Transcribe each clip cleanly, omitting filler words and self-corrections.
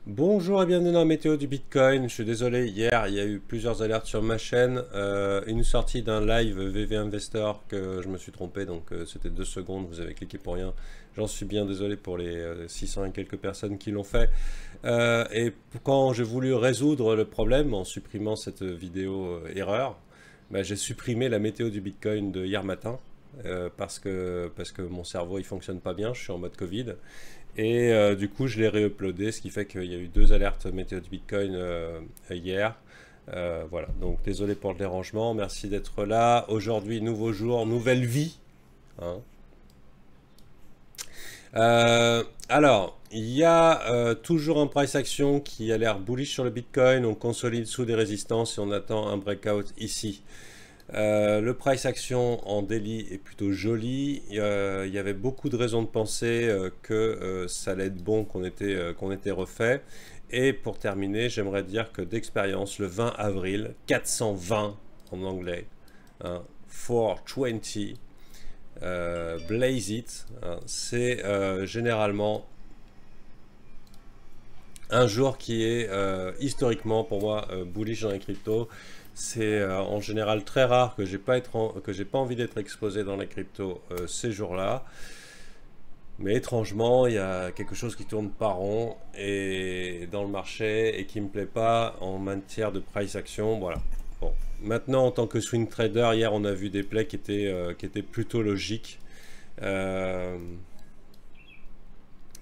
Bonjour et bienvenue dans la météo du Bitcoin. Je suis désolé, hier il y a eu plusieurs alertes sur ma chaîne. Une sortie d'un live VV Investor que je me suis trompé, donc c'était 2 secondes, vous avez cliqué pour rien. J'en suis bien désolé pour les 600 et quelques personnes qui l'ont fait. Et quand j'ai voulu résoudre le problème en supprimant cette vidéo erreur, bah, j'ai supprimé la météo du Bitcoin de hier matin. Parce que mon cerveau il fonctionne pas bien, je suis en mode Covid. Et du coup, je l'ai réuploadé, ce qui fait qu'il y a eu 2 alertes météo du Bitcoin hier. Voilà, donc désolé pour le dérangement, merci d'être là. Aujourd'hui, nouveau jour, nouvelle vie, hein. Alors, il y a toujours un price action qui a l'air bullish sur le Bitcoin. On consolide sous des résistances et on attend un breakout ici. Le price action en daily est plutôt joli. Il y avait beaucoup de raisons de penser que ça allait être bon, qu'on était refait. Et pour terminer, j'aimerais dire que d'expérience, le 20 avril, 420 en anglais, hein, 420, Blaze It, hein, c'est généralement un jour qui est historiquement pour moi bullish dans les cryptos. C'est en général très rare que j'ai pas envie d'être exposé dans les cryptos ces jours-là. Mais étrangement, il y a quelque chose qui tourne pas rond et dans le marché et qui me plaît pas en matière de price action. Voilà. Bon. Maintenant, en tant que swing trader, hier on a vu des plays qui étaient plutôt logiques. Euh,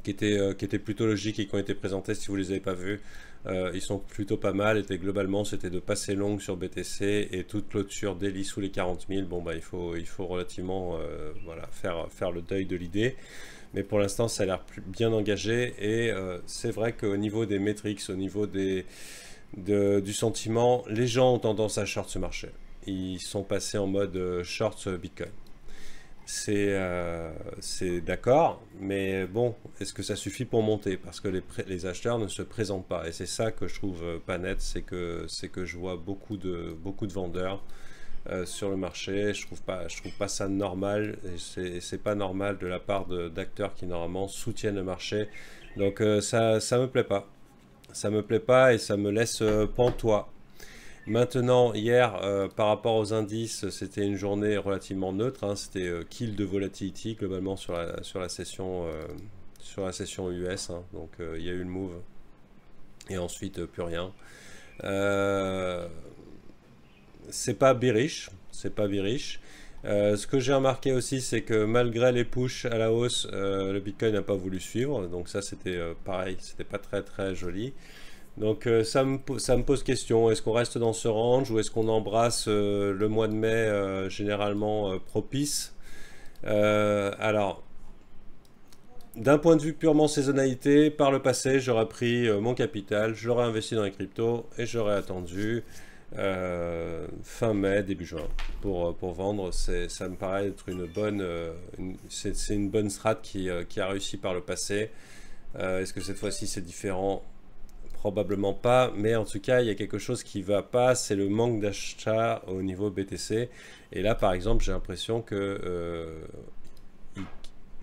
qui étaient plutôt logiques et qui ont été présentés si vous les avez pas vus. Ils sont plutôt pas mal. Et globalement, c'était de passer long sur BTC et toute clôture daily sous les 40 000. Bon, bah, il faut relativement voilà, faire le deuil de l'idée. Mais pour l'instant, ça a l'air bien engagé. Et c'est vrai qu'au niveau des metrics, au niveau du sentiment, les gens ont tendance à short ce marché. Ils sont passés en mode short Bitcoin. C'est d'accord, mais bon, est-ce que ça suffit pour monter? Parce que les acheteurs ne se présentent pas. Et c'est ça que je trouve pas net, c'est que je vois beaucoup de vendeurs sur le marché. Je trouve pas ça normal. Et c'est pas normal de la part d'acteurs qui normalement soutiennent le marché. Donc ça me plaît pas. Ça me plaît pas et ça me laisse pantois. Maintenant, hier, par rapport aux indices, c'était une journée relativement neutre, hein. C'était kill de volatility globalement sur la session US, hein. Donc il y a eu le move et ensuite plus rien. Euh, c'est pas bearish, c'est pas bearish. Ce que j'ai remarqué aussi, c'est que malgré les pushs à la hausse, le Bitcoin n'a pas voulu suivre. Donc ça, c'était pareil, c'était pas très très joli. Donc ça me pose question, est-ce qu'on reste dans ce range ou est-ce qu'on embrasse le mois de mai généralement propice? Alors, d'un point de vue purement saisonnalité, par le passé, j'aurais pris mon capital, je l'aurais investi dans les cryptos et j'aurais attendu fin mai, début juin pour vendre. Ça me paraît être c'est une bonne strat qui a réussi par le passé. Est-ce que cette fois-ci c'est différent? Probablement pas, mais en tout cas, il y a quelque chose qui va pas, c'est le manque d'achat au niveau BTC. Et là, par exemple, j'ai l'impression que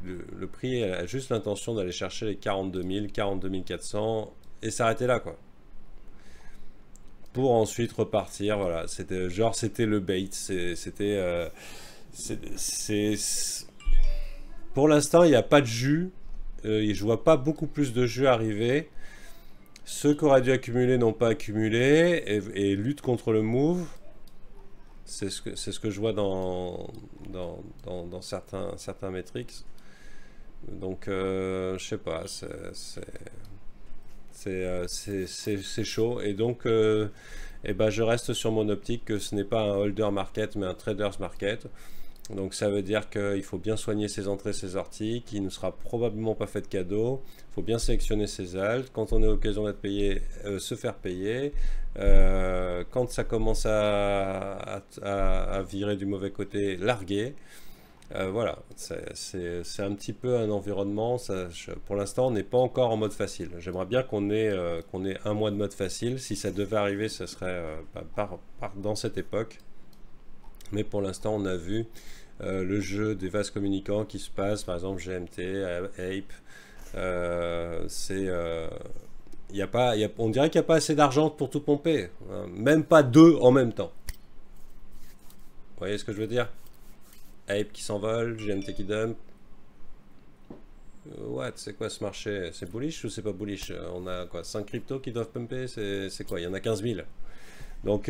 le prix a juste l'intention d'aller chercher les 42 000, 42 400 et s'arrêter là, quoi. Pour ensuite repartir, voilà. C'était le bait. Pour l'instant, il n'y a pas de jus. Je vois pas beaucoup plus de jus arriver. Ceux qui auraient dû accumuler n'ont pas accumulé et lutte contre le move. C'est ce que je vois dans certains metrics. Donc, je sais pas, c'est chaud. Et donc, eh ben, je reste sur mon optique que ce n'est pas un holder market, mais un trader's market. Donc ça veut dire qu'il faut bien soigner ses entrées, ses sorties, qui ne sera probablement pas fait de cadeau. Il faut bien sélectionner ses altes. Quand on est à l'occasion d'être payé, se faire payer. Quand ça commence à virer du mauvais côté, larguer. Voilà, c'est un petit peu un environnement. Pour l'instant, on n'est pas encore en mode facile. J'aimerais bien qu'on ait un mois de mode facile. Si ça devait arriver, ce serait dans cette époque. Mais pour l'instant, on a vu le jeu des vases communicants qui se passe, par exemple GMT, Ape. on dirait qu'il n'y a pas assez d'argent pour tout pomper. Même pas deux en même temps. Vous voyez ce que je veux dire? Ape qui s'envole, GMT qui dump. What? C'est quoi ce marché? C'est bullish ou c'est pas bullish? On a quoi? 5 cryptos qui doivent pumper? C'est quoi? Il y en a 15 000. Donc,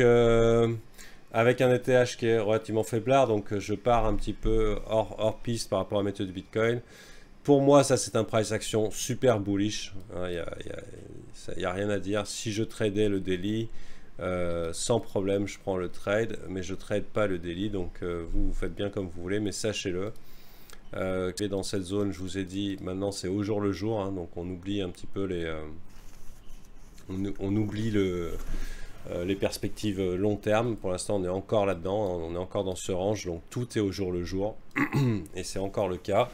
avec un ETH qui est relativement faiblard, donc je pars un petit peu hors piste par rapport à la méthode du Bitcoin. Pour moi, ça c'est un price action super bullish. Il n'y a rien à dire. Si je tradais le daily, sans problème, je prends le trade, mais je trade pas le daily. Donc vous faites bien comme vous voulez, mais sachez-le. Dans cette zone, je vous ai dit, maintenant c'est au jour le jour. Hein, donc on oublie un petit peu on oublie les perspectives long terme. Pour l'instant, on est encore là-dedans. On est encore dans ce range. Donc tout est au jour le jour. Et c'est encore le cas.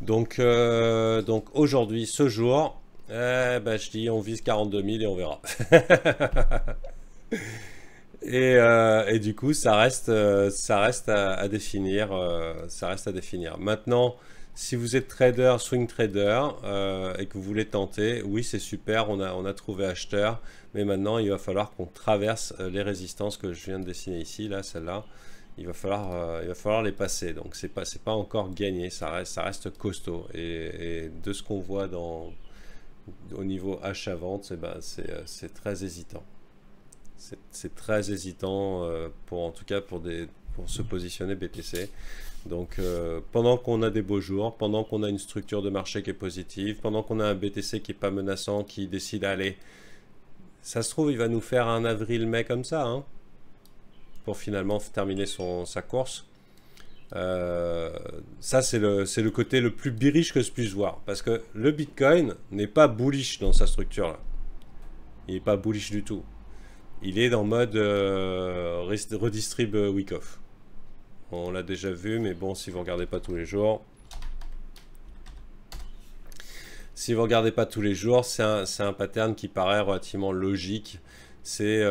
Donc aujourd'hui, ce jour, je dis on vise 42 000 et on verra. et du coup, ça reste à définir. Ça reste à définir. Maintenant, si vous êtes trader, swing trader, et que vous voulez tenter, oui, c'est super. On a trouvé acheteur. Mais maintenant, il va falloir qu'on traverse les résistances que je viens de dessiner ici, là, celle-là. Il va falloir les passer. Donc c'est pas encore gagné, ça reste costaud. Et de ce qu'on voit au niveau achat-vente, c'est très hésitant. C'est très hésitant en tout cas pour se positionner BTC. Donc pendant qu'on a des beaux jours, pendant qu'on a une structure de marché qui est positive, pendant qu'on a un BTC qui est pas menaçant, qui décide d'aller, ça se trouve il va nous faire un avril-mai comme ça, hein, pour finalement terminer sa course. Ça c'est le côté le plus bearish que je puisse voir, parce que le Bitcoin n'est pas bullish dans sa structure là. Il n'est pas bullish du tout. Il est dans mode redistrib week off. On l'a déjà vu, mais bon, si vous regardez pas tous les jours, c'est un pattern qui paraît relativement logique. C'est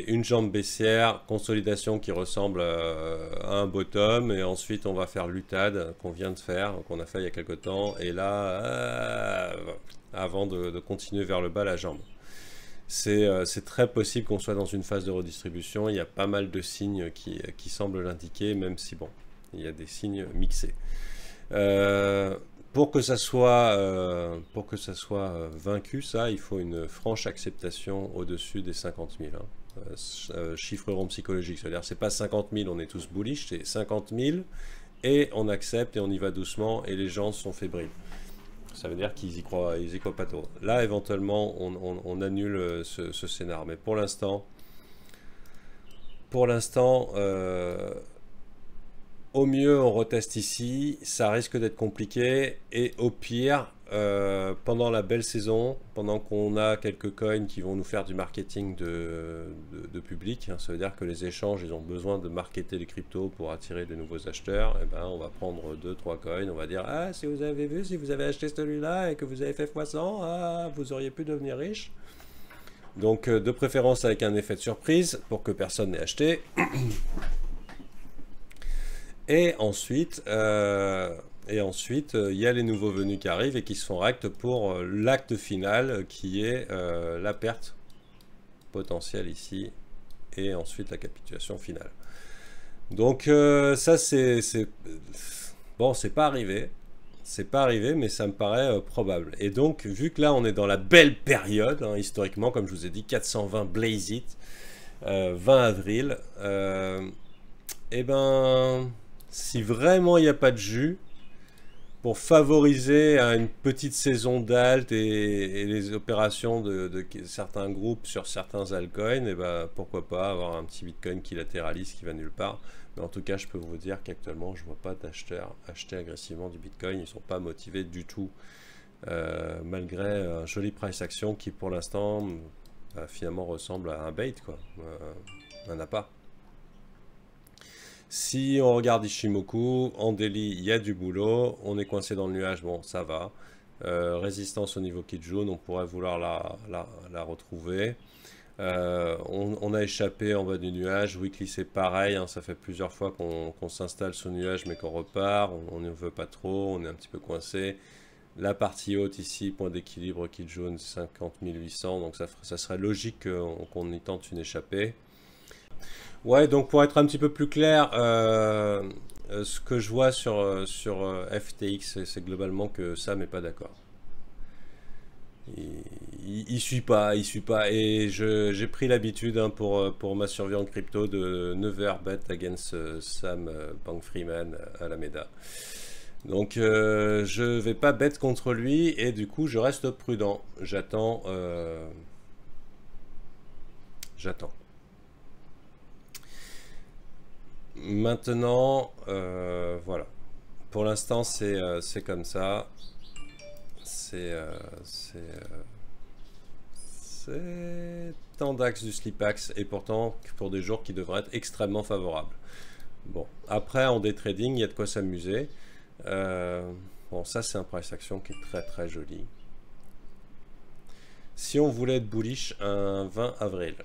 une jambe baissière, consolidation qui ressemble à un bottom, et ensuite on va faire l'UTAD qu'on vient de faire, qu'on a fait il y a quelques temps, et là, avant de continuer vers le bas la jambe. C'est très possible qu'on soit dans une phase de redistribution. Il y a pas mal de signes qui semblent l'indiquer, même si bon, il y a des signes mixés. Pour que ça soit vaincu, ça, il faut une franche acceptation au-dessus des 50 000. Hein. Chiffre rond psychologique, c'est-à-dire c'est pas 50 000, on est tous bullish, c'est 50 000 et on accepte et on y va doucement et les gens sont fébriles. Ça veut dire qu'ils y croient pas trop. Là, éventuellement, on annule ce scénar. Mais pour l'instant, au mieux, on reteste ici. Ça risque d'être compliqué. Et au pire, pendant la belle saison, pendant qu'on a quelques coins qui vont nous faire du marketing de public, hein, ça veut dire que les échanges, ils ont besoin de marketer les cryptos pour attirer de nouveaux acheteurs, et ben, on va prendre 2-3 coins, on va dire « Ah, si vous avez vu, si vous avez acheté celui-là et que vous avez fait x100, ah, vous auriez pu devenir riche. » Donc, de préférence avec un effet de surprise pour que personne n'ait acheté. Et ensuite, il y a les nouveaux venus qui arrivent et qui se font acte pour l'acte final qui est la perte potentielle ici et ensuite la capitulation finale. Donc ça bon, c'est pas arrivé, mais ça me paraît probable. Et donc vu que là on est dans la belle période, hein, historiquement, comme je vous ai dit, 420 Blaze It, 20 avril, et ben si vraiment il n'y a pas de jus, pour favoriser une petite saison d'alt et les opérations de certains groupes sur certains altcoins, et ben, pourquoi pas avoir un petit Bitcoin qui latéralise, qui va nulle part. Mais en tout cas, je peux vous dire qu'actuellement, je ne vois pas d'acheteurs acheter agressivement du Bitcoin. Ils ne sont pas motivés du tout, malgré un joli price action qui, pour l'instant, finalement ressemble à un bait, quoi. On n'en a pas. Si on regarde Ishimoku, en daily, il y a du boulot. On est coincé dans le nuage, bon, ça va. Résistance au niveau Kijun, on pourrait vouloir la retrouver. On a échappé en bas du nuage. Weekly, c'est pareil, hein, ça fait plusieurs fois qu'on s'installe sous nuage, mais qu'on repart. On ne veut pas trop, on est un petit peu coincé. La partie haute ici, point d'équilibre, kit jaune 50 800, donc ça serait logique qu'on y tente une échappée. Ouais, donc pour être un petit peu plus clair, ce que je vois sur FTX, c'est globalement que Sam n'est pas d'accord. Il suit pas, et j'ai pris l'habitude hein, pour ma survie en crypto de never bet against Sam Bankman-Fried Alameda. Donc je vais pas bet contre lui et du coup je reste prudent. J'attends. Maintenant, voilà. Pour l'instant c'est comme ça. C'est Tendax du Slipax et pourtant pour des jours qui devraient être extrêmement favorables. Bon, après en day trading, il y a de quoi s'amuser. Bon, ça c'est un price action qui est très très joli. Si on voulait être bullish un 20 avril.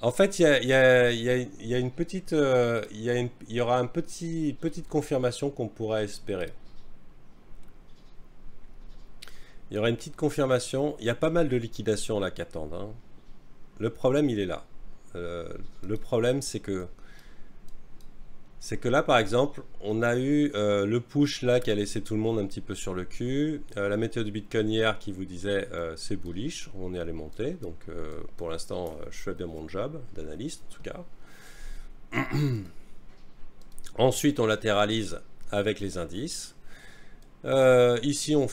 En fait, il y a une petite, il y aura une petite confirmation qu'on pourrait espérer. Il y aura une petite confirmation. Il y a pas mal de liquidations là qui attendent. Hein. Le problème, il est là. Le problème, c'est que là, par exemple, on a eu le push là qui a laissé tout le monde un petit peu sur le cul. La météo du Bitcoin hier qui vous disait c'est bullish, on est allé monter. Donc pour l'instant, je fais bien mon job d'analyste en tout cas. Ensuite, on latéralise avec les indices. Ici, on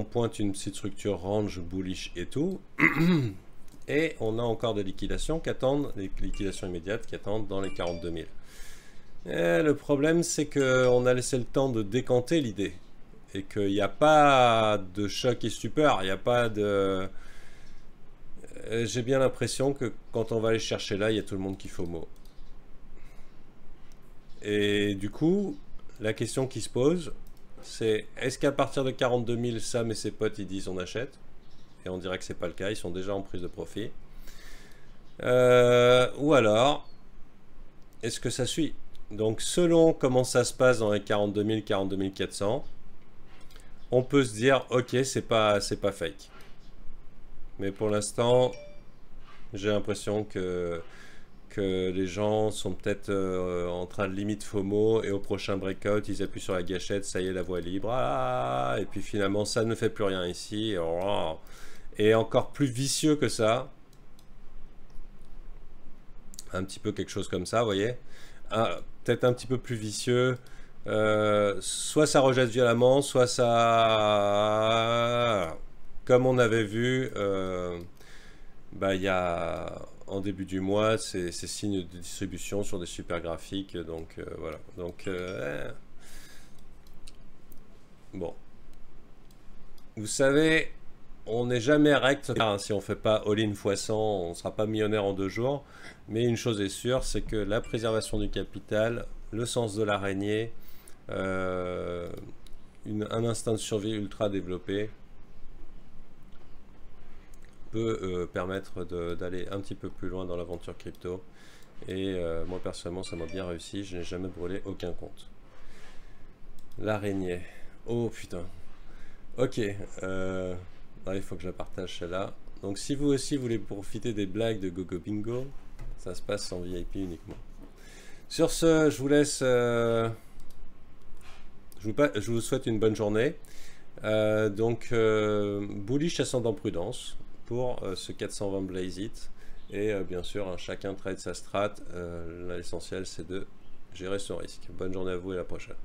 pointe une petite structure range bullish et tout. Et on a encore des liquidations qui attendent, des liquidations immédiates qui attendent dans les 42 000. Et le problème, c'est qu'on a laissé le temps de décanter l'idée. Et qu'il n'y a pas de choc et stupeur. Il n'y a pas de... J'ai bien l'impression que quand on va aller chercher là, il y a tout le monde qui FOMO. Et du coup, la question qui se pose, c'est est-ce qu'à partir de 42 000, Sam et ses potes, ils disent on achète? Et on dirait que c'est pas le cas, ils sont déjà en prise de profit. Ou alors, est-ce que ça suit? Donc selon comment ça se passe dans les 42 000, 42 400, on peut se dire ok, c'est pas fake. Mais pour l'instant, j'ai l'impression que les gens sont peut-être en train de limite FOMO et au prochain breakout, ils appuient sur la gâchette, ça y est, la voie est libre. Ah, et puis finalement, ça ne fait plus rien ici. Et encore plus vicieux que ça. Un petit peu quelque chose comme ça, vous voyez. Peut-être un petit peu plus vicieux. Soit ça rejette violemment, soit ça... Comme on avait vu, il y a... En début du mois, c'est signe de distribution sur des super graphiques. Donc voilà. Donc bon. Vous savez, on n'est jamais rect. Si on fait pas all-in x100, on ne sera pas millionnaire en 2 jours. Mais une chose est sûre, c'est que la préservation du capital, le sens de l'araignée, un instinct de survie ultra développé, peut permettre d'aller un petit peu plus loin dans l'aventure crypto. Et moi personnellement ça m'a bien réussi, je n'ai jamais brûlé aucun compte. L'araignée. Oh putain. Ok. Il faut que je la partage celle-là. Donc si vous aussi voulez profiter des blagues de Gogo Bingo, ça se passe en VIP uniquement. Sur ce, je vous laisse... je vous souhaite une bonne journée. Bullish ascendant prudence pour ce 420 Blaze It. Et bien sûr, chacun trade sa strat. L'essentiel, c'est de gérer son risque. Bonne journée à vous et à la prochaine.